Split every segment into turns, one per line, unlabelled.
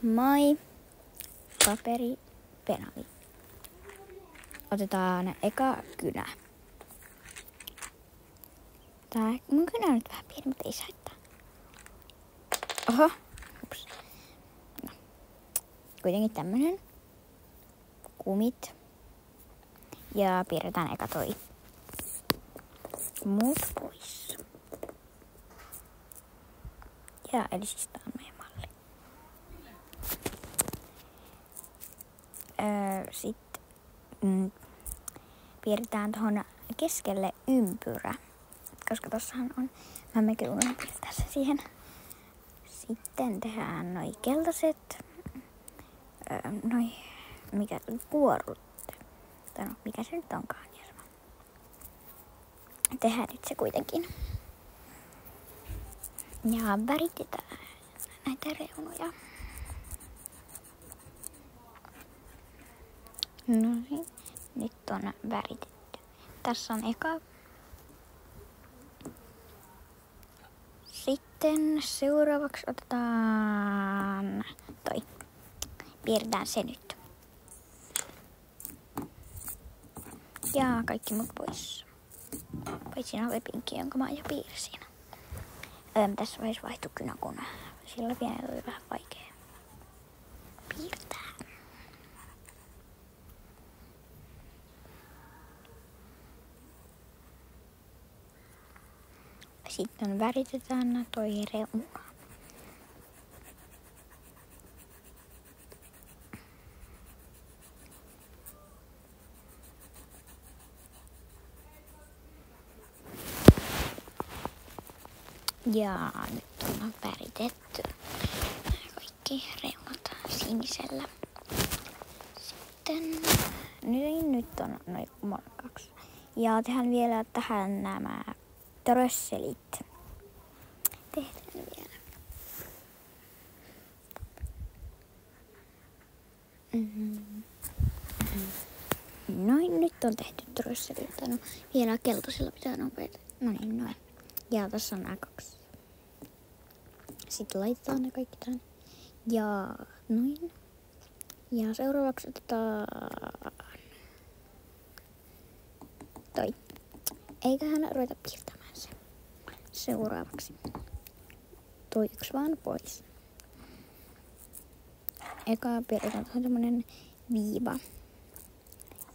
Moi. Paperi, penali. Otetaan eka kynä. Mun kynä on nyt vähän pieni, mutta ei se haittaa. Oho. Ups. No. Kuitenkin tämmönen. Kumit. Ja piirretään eka toi muut pois. Ja eli siis tää on meidän malli. Sitten piirretään tuohon keskelle ympyrä. Koska tossahan on, mä mekin unohdin piirtää sen siihen. Sitten tehdään noi keltaiset, kuorut. Tai no, mikä se nyt onkaan. Tehdään nyt se kuitenkin. Ja väritetään näitä reunoja. No niin, nyt on väritetty. Tässä on eka. Sitten seuraavaksi otetaan toi. Piirretään se nyt. Ja kaikki muut pois. Paitsi oli pinkki, jonka mä jo piirsin. Tässä vaiheessa vaihtui kynä, kun sillä pienellä oli vähän vaikea piirtää. Sitten väritetään toi reuna. Ja nyt on väritetty kaikki reunat sinisellä. Sitten nyt on noin 2. Ja tehdään vielä tähän nämä trösselit. Tehdään vielä. Noin, nyt on tehty trösselit. No, vielä keltaisella pitää nopeasti. No niin, noin. Ja tässä on nämä 2. Sitten laitetaan ne kaikki tähän. Ja noin. Ja seuraavaksi otetaan toi. Eiköhän ruveta piirtämään se. Seuraavaksi. Toi 1 vaan pois. Eka piirretään tuohon tämmönen viiva.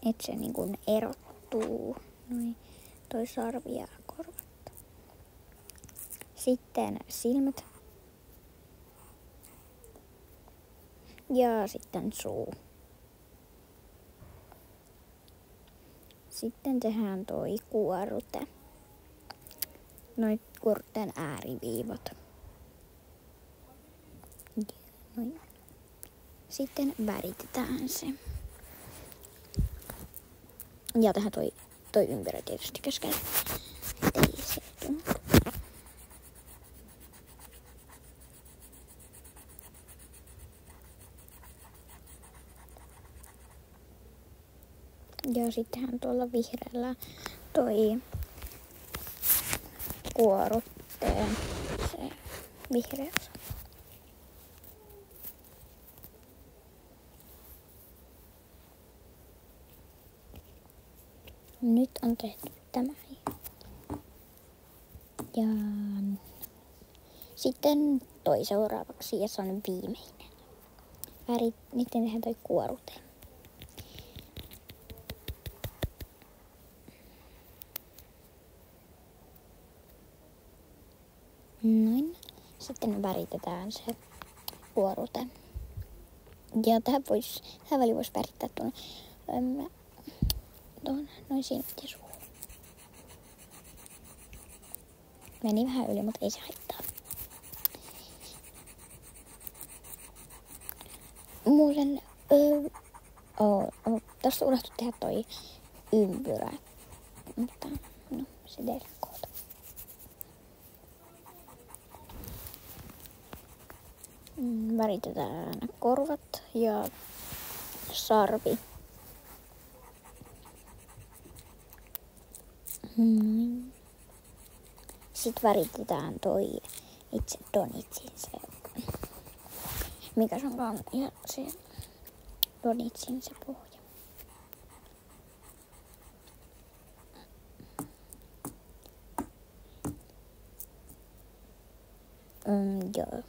Et se niin kuin erottuu. Noin. Toi sarvi ja korvat. Sitten silmät. Ja sitten suu. Sitten tehdään toi kuorute. Noin kuorteen ääriviivat. Noin. Sitten väritetään se. Ja tehdään toi ympyrä tietysti keskellä. Ei se tunnu. Ja sittenhän tuolla vihreällä toi kuorutteen se vihreä osa. Nyt on tehty tämä. Ja sitten toi seuraavaksi ja se on viimeinen. Nyt tehdään toi kuorute. Noin. Sitten väritetään se kuorute. Ja tähän väliin voisi värittää tuon noin silmät ja suu. Meni vähän yli, mutta ei se haittaa. Muuten tästä unohtui tehdä toi ympyrä. Mutta no, se tehdään kohta. Väritetään korvat ja sarvi. Sitten väritetään toi itse donitsin se mikä se onkaan. Ja se donitsin se pohja. Joo.